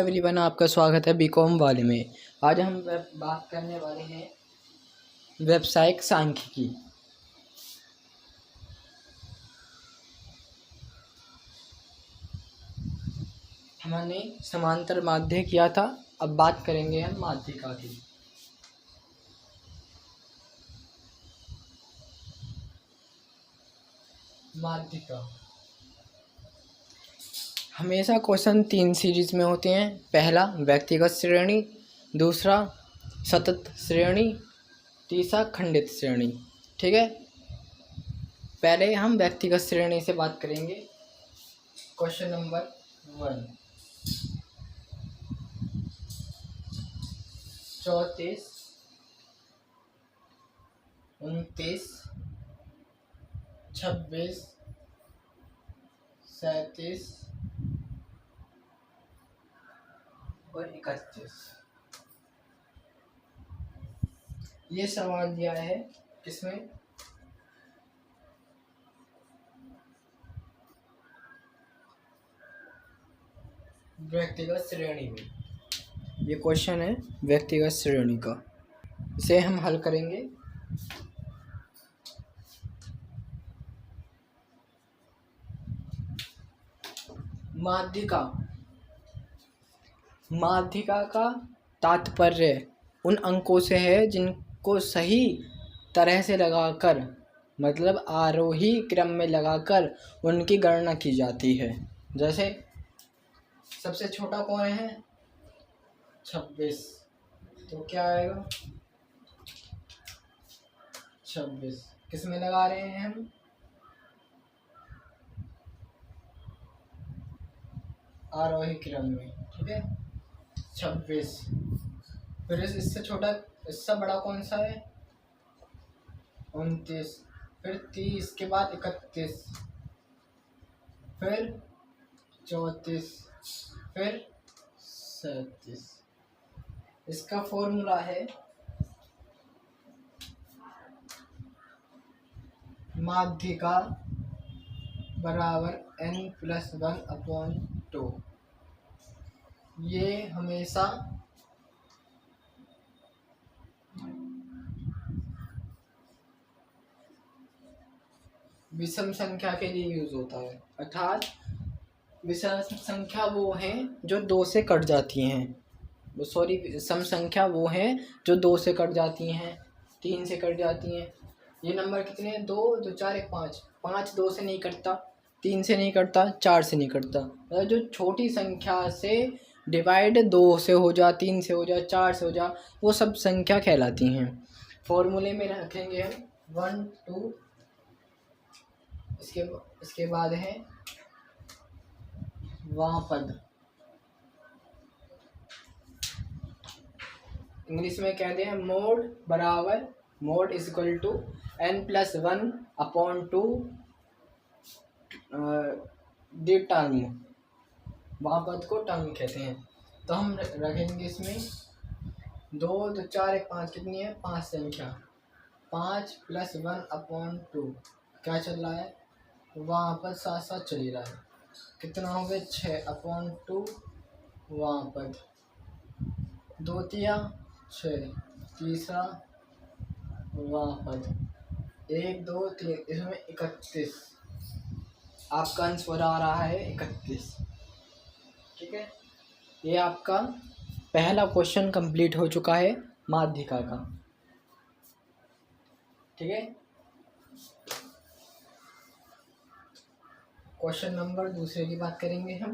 Everyone, आपका स्वागत है बीकॉम वाले में। आज हम बात करने वाले हैं व्यावसायिक सांख्यिकी। हमने समांतर माध्य किया था, अब बात करेंगे हम माध्यिका की। माध्यिका हमेशा क्वेश्चन 3 सीरीज में होते हैं। पहला व्यक्तिगत श्रेणी, दूसरा सतत श्रेणी, तीसरा खंडित श्रेणी। ठीक है, पहले हम व्यक्तिगत श्रेणी से बात करेंगे। क्वेश्चन नंबर 1, 34, 29, 26, 37 और 31। ये सवाल दिया है किसमें? व्यक्तिगत श्रेणी में। ये क्वेश्चन है व्यक्तिगत श्रेणी का, इसे हम हल करेंगे। माध्यिका का तात्पर्य उन अंकों से है जिनको सही तरह से लगाकर, मतलब आरोही क्रम में लगाकर उनकी गणना की जाती है। जैसे सबसे छोटा कौन है? 26, तो क्या आएगा? 26 किस में लगा रहे हैं हम? आरोही क्रम में। ठीक है, 26। फिर इससे छोटा, इससे बड़ा कौन सा है? 29, फिर 30 के बाद 31, फिर 34, फिर 37। इसका फॉर्मूला है माध्यिका बराबर n+1/2। ये हमेशा विषम संख्या के लिए यूज होता है, अर्थात विषम संख्या वो हैं जो 2 से कट जाती हैं। सम संख्या वो हैं जो 2 से कट जाती हैं, 3 से कट जाती हैं। ये नंबर कितने हैं? 2, 2, 4, 1, 5। 5 2 से नहीं कटता, 3 से नहीं कटता, 4 से नहीं कटता। मतलब जो छोटी संख्या से डिवाइड 2 से हो जा, 3 से हो जा, 4 से हो जा, वो सब संख्या कहलाती हैं। फॉर्मूले में रखेंगे हम 1, 2, इसके बाद है वामपद। इंग्लिश में कहते हैं मोड बराबर, mode is equal to n+1/2 the term. वामपद को टर्म कहते हैं। तो हम रखेंगे इसमें 2, 2, 4, 1, 5 कितनी है? 5 संख्या। 5 + 1/2 क्या चल रहा है? वामपद साथ साथ चल रहा है। कितना हो गया? 6/2 वामपद। 2 तिया 6, तीसरा वामपद 1, 2, 3, इसमें 31। आपका आंसर आ रहा है 31। ठीक है, ये आपका पहला क्वेश्चन कंप्लीट हो चुका है माध्यिका का। ठीक है, क्वेश्चन नंबर दूसरे की बात करेंगे हम।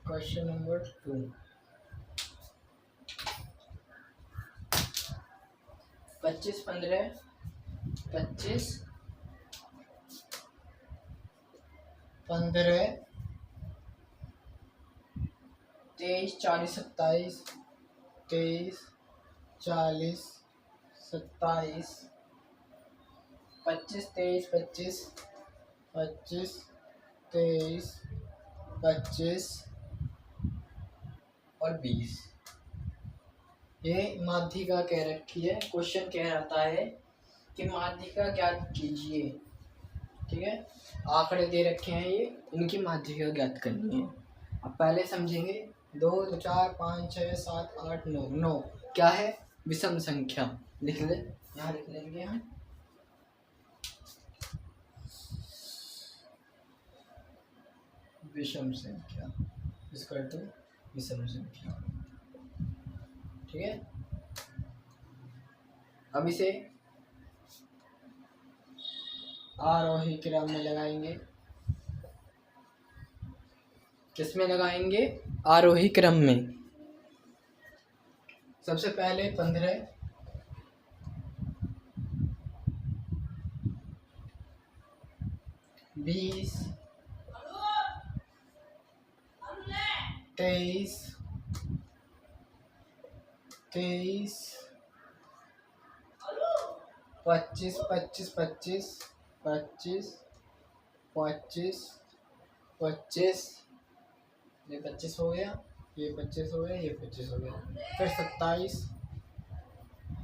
क्वेश्चन नंबर 2, 25, 15, 25, 15, 23, 40, 27, 23, 40, 27, 25, 23, 25, 25, 23, 25 और 20। ये माध्यिका कह रखी है। क्वेश्चन कह रहता है कि माध्यिका ज्ञात कीजिए। ठीक है, आंकड़े दे रखे हैं ये, इनकी माध्यिका ज्ञात करनी है। अब पहले समझेंगे 2 2 4 5 6 7 8 9। 9 क्या है? विषम संख्या। लिख ले, यहाँ लिख लेंगे हम। विषम संख्या, इसका अर्थ विषम संख्या। ठीक है, अब इसे आरोही क्रम में लगाएंगे। किसमें लगाएंगे? आरोही क्रम में। सबसे पहले 15, 20, 23, 25, 25, 25, 25, 25, ये 25 हो गया, ये 25 हो गया, ये 25 हो गया, फिर 27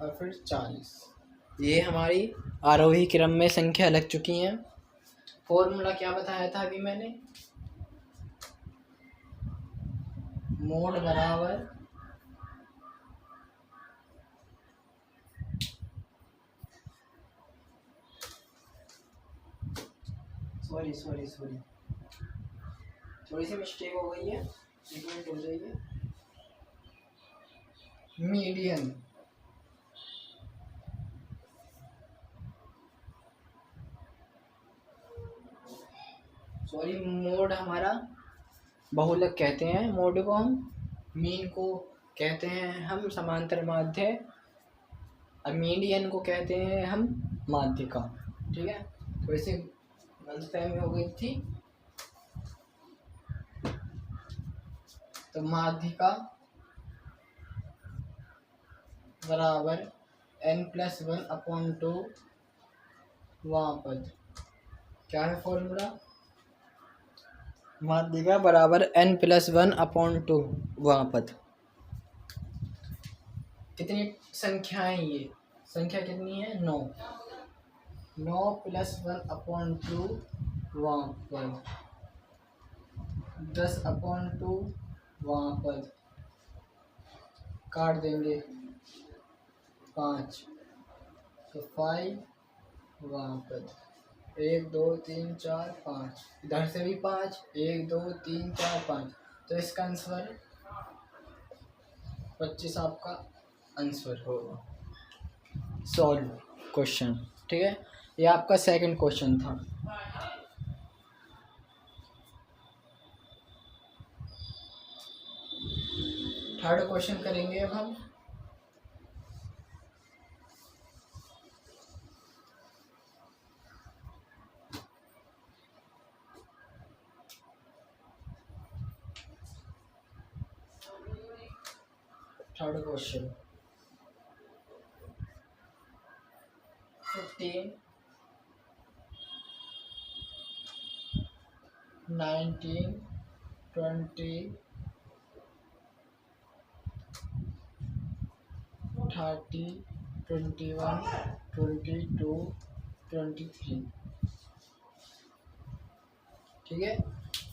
और फिर 40। ये हमारी आरोही क्रम में संख्या लग चुकी हैं। फॉर्मूला क्या बताया था अभी मैंने? मोड बराबर सॉरी थोड़ी सी मिस्टेक हो गई है, एक मिनट हो जाइए। मीडियन, सॉरी, मोड हमारा बहुलक कहते हैं मोड को हम, मीन को कहते हैं हम समांतर माध्य, और मीडियन को कहते हैं हम माध्यिका। ठीक है, तो इसे गलतफहमी हो गई थी। तो माध्यिका बराबर n+1/2 वापद। क्या है फॉर्मूला? माध्यिका बराबर n+1/2 वापद। कितनी संख्याएं? ये संख्या कितनी है? 9। 9 + 1/2 वापद, 10/2 वापद, काट देंगे 5, तो 5 वापद, 1 2 3 4 5, इधर से भी 5, 1 2 3 4 5, तो इसका आंसर 25 आपका आंसर होगा। Solve question. ठीक है, ये आपका सेकंड क्वेश्चन था। थर्ड क्वेश्चन करेंगे अब हम। Third question 15, 19, 20, 30, 21, 22, 23। ठीक है,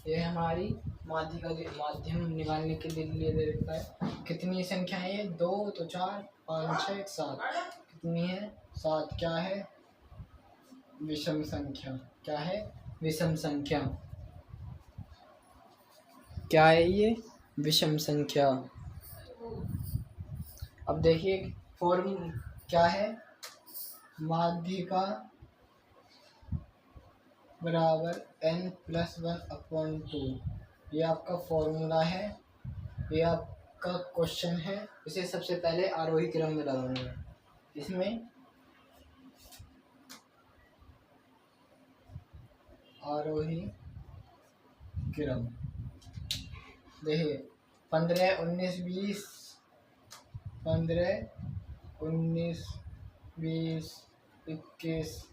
ये हमारी माध्यिका के माध्यम निकालने के लिए दे रखा है। कितनी संख्या है? 2 तो 4 5 6 7। कितनी है? 7। क्या है? विषम संख्या। क्या है? विषम संख्या। क्या है ये? विषम संख्या। अब देखिए फॉर्म क्या है? माध्यिका बराबर n+1/2। ये आपका फॉर्मूला है, ये आपका क्वेश्चन है। इसे सबसे पहले आरोही क्रम में लगाना है। इसमें आरोही क्रम देखिए 15 19 20, 15 19 20 21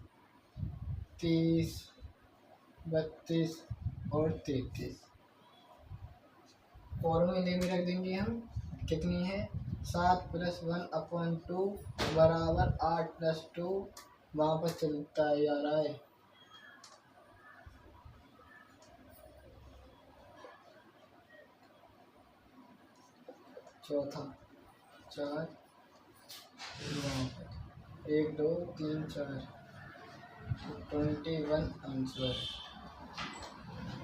30 32 और 33। फॉर्मूले में रख देंगे हम। कितनी है? 7 + 1/2 बराबर 8 + 2। वहाँ पर चलता है यार है चौथा 4 वापद 1 2 3 4 21 आंसर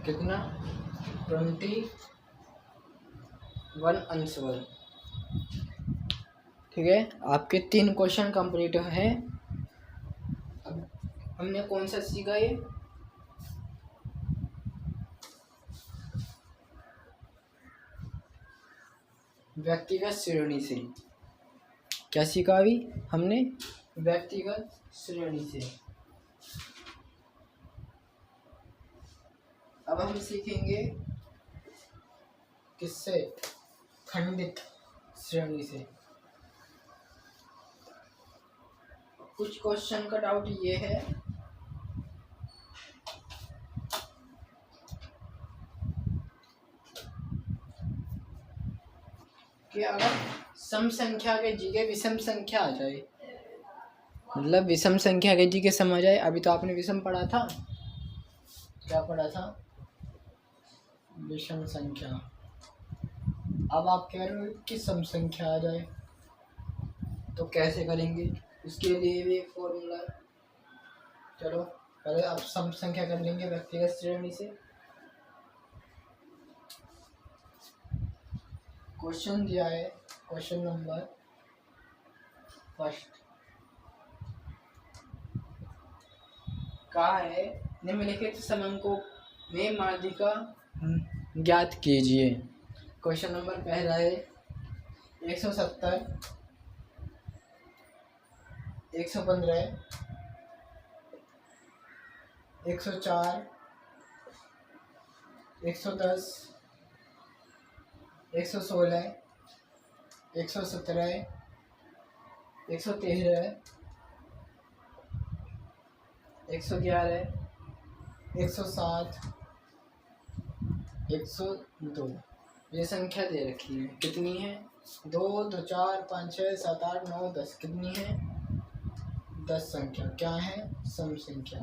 कितना 21 आंसर। ठीक है, आपके 3 क्वेश्चन कंप्लीट हैं। अब हमने कौन सा सीखा ये व्यक्तिगत श्रेणी से। क्या सीखा अभी हमने व्यक्तिगत श्रेणी से। अब हम सीखेंगे किससे खंडित श्रेणी से। कुछ क्वेश्चन का डाउट ये है कि अगर सम संख्या के जगह विषम संख्या आ जाए, मतलब विषम संख्या के जगह सम आ जाए। अभी तो आपने विषम पढ़ा था, क्या पढ़ा था, विषम संख्या। अब आप कह रहे हो कि सम संख्या आ जाए, तो कैसे करेंगे, उसके लिए भी एक फॉर्मूला है। चलो पहले आप सम संख्या कर लेंगे व्यक्तिगत श्रेणी से। क्वेश्चन दिया है, क्वेश्चन नंबर फर्स्ट कहा है निम्नलिखित समांकों में माध्यिका ज्ञात कीजिए। क्वेश्चन नंबर पहला है 170 115 104 110 116 117 113 111 107 102। ये संख्या दे रखी है, कितनी है 2 2 4 5 6 7 8 9 10, कितनी है 10 संख्या। क्या है सम संख्या,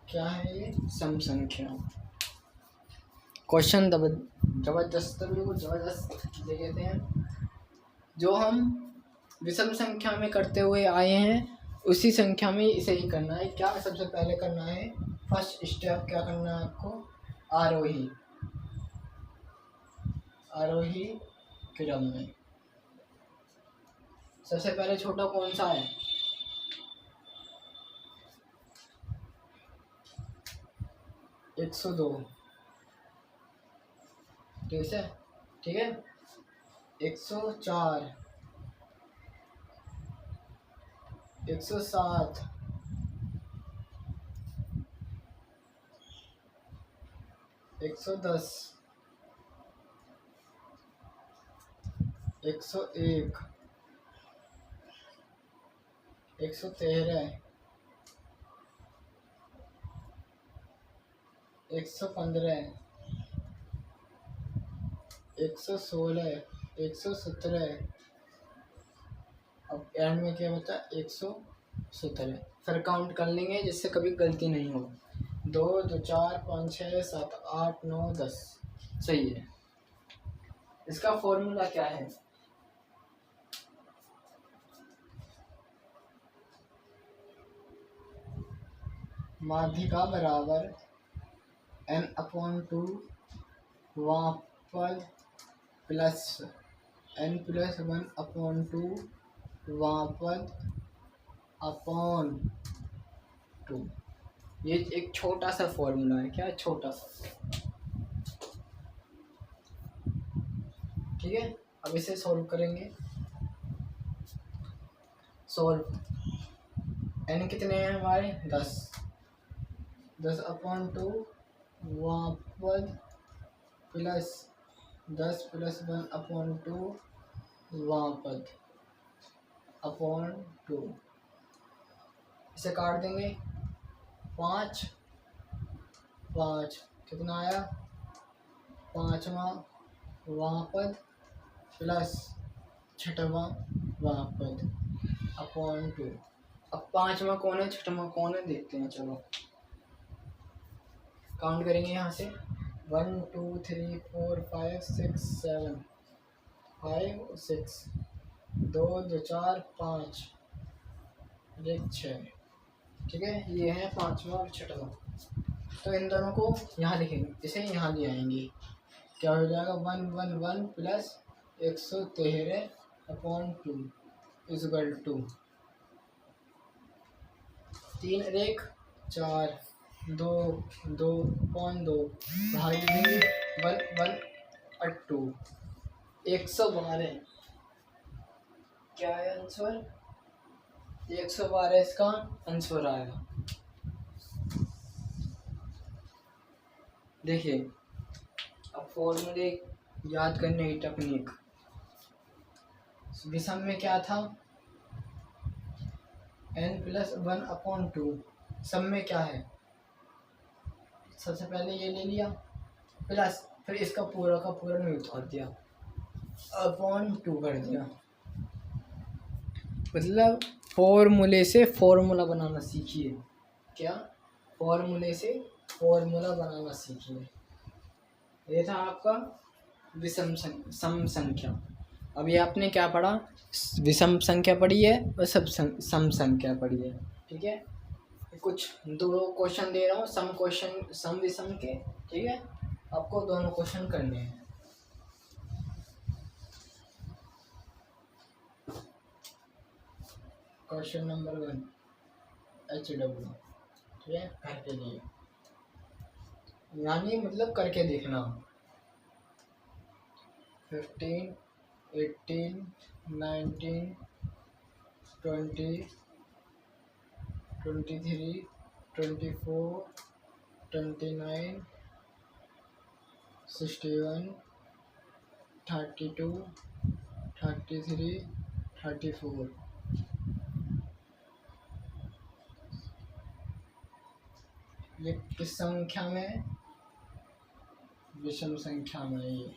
क्या है ये सम संख्या। क्वेश्चन जबरदस्त, बिल्कुल जबरदस्त ले कहते हैं। जो हम विषम संख्या में करते हुए आए हैं उसी संख्या में इसे ही करना है। क्या सबसे पहले करना है, फर्स्ट स्टेप क्या करना है आपको, आरोही आरोही क्रम में। सबसे पहले छोटा कौन सा है, एक 102। ठीक है, ठीक है 104 107 110 101 113 115 116 117। अब एंड में क्या बता 117। फिर काउंट कर लेंगे जिससे कभी गलती नहीं हो। 2 2 4 5 6 7 8 9 10, सही है। इसका फॉर्मूला क्या है, माध्यिका बराबर n/2 वापद प्लस n+1/2 वापद अपॉन 2। ये एक छोटा सा फॉर्मूला है, क्या छोटा सा। ठीक है, अब इसे सॉल्व करेंगे। सॉल्व n कितने हैं हमारे 10 10/2 वापद प्लस 10+1/2 वापद अपॉन 2। इसे काट देंगे 5 5 कितना आया 5वां वापद प्लस 6वां वापद अपॉन 2। अब 5वां कौन है 6वां कौन है देखते हैं। चलो काउंट करेंगे यहाँ से 1 2 3 4 5 6 7। 5 6, 2 2 4 5, 1 6। ठीक है, ये है पाँचवा और छठवा। तो इन दोनों को यहाँ लिखेंगे, इसे यहाँ ले आएंगे, क्या हो जाएगा 111 प्लस 113/2 इजगल टू 3 1 4 2 2 2 भाग देंगे 1 1 2 112। क्या है आंसर? 112 इसका आंसर आएगा। देखिए अब फॉर्मूले याद करने की टेक्निक। विषम में क्या था? n+1/2। सम में क्या है? सबसे पहले ये ले लिया प्लस, फिर इसका पूरा का पूरा नहीं उतार दिया, /2 कर दिया। मतलब फॉर्मूले से फॉर्मूला बनाना सीखिए। क्या? फॉर्मूले से फॉर्मूला बनाना सीखिए। ये था आपका विषम सम संख्या। अभी आपने क्या पढ़ा? विषम संख्या पढ़ी है और सम संख्या पढ़ी है। ठीक है, कुछ 2 क्वेश्चन दे रहा हूँ, सम क्वेश्चन सम विषम के। ठीक है, आपको दोनों क्वेश्चन करने हैं। Question number 1 HW। ठीक है, करके लिए, यानी मतलब करके देखना। 15 18 19 20 23 24 29 61 32 33 34। ये किस संख्या में? विषम संख्या में। ये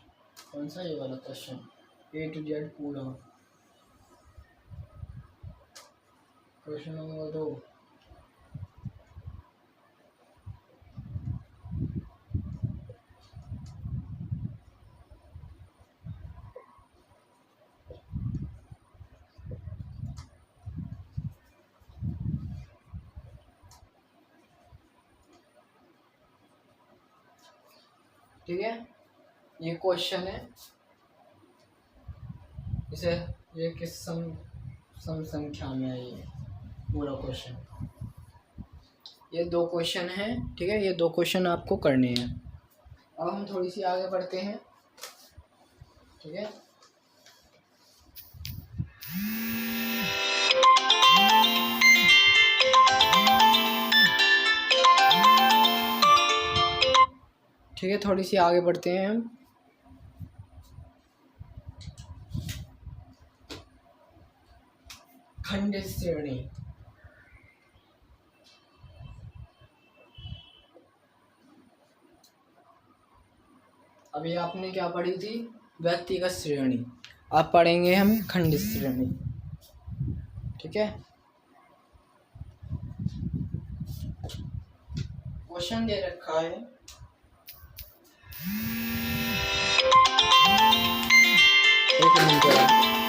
कौन सा? ये वाला क्वेश्चन A to Z पूरा। Question number 2। ठीक है, ये क्वेश्चन है, इसे ये किस सम संख्या में है? ये पूरा क्वेश्चन, ये 2 क्वेश्चन हैं। ठीक है, ये 2 क्वेश्चन आपको करने हैं। अब हम थोड़ी सी आगे बढ़ते हैं। ठीक है, ठीक है, थोड़ी सी आगे बढ़ते हैं हम। खंडित श्रेणी। अभी आपने क्या पढ़ी थी? व्यक्तिगत श्रेणी। अब पढ़ेंगे हम खंडित श्रेणी। ठीक है, क्वेश्चन दे रखा है, एक मिनट।